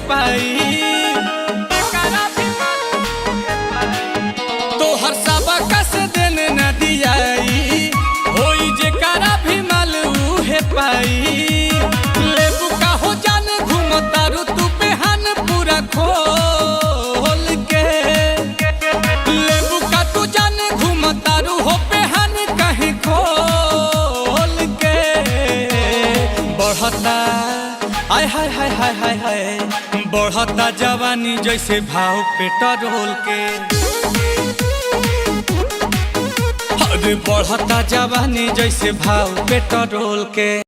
पाई। तो हर सबका से देने न दियाई, होई जेकरा भी माल उहे पाई। लेबू का हो जान घूमतारू तू बेहान पूरा खोल के। लेबू का तू जान घूमतारू हो बेहान कहीं खोल के। बढ़ता हाय हाय हाय हाय हाय हाय, बढ़ता जवानी जैसे भाव पेट्रोल के। अरे बढ़ता जवानी जैसे भाव पेट्रोल के।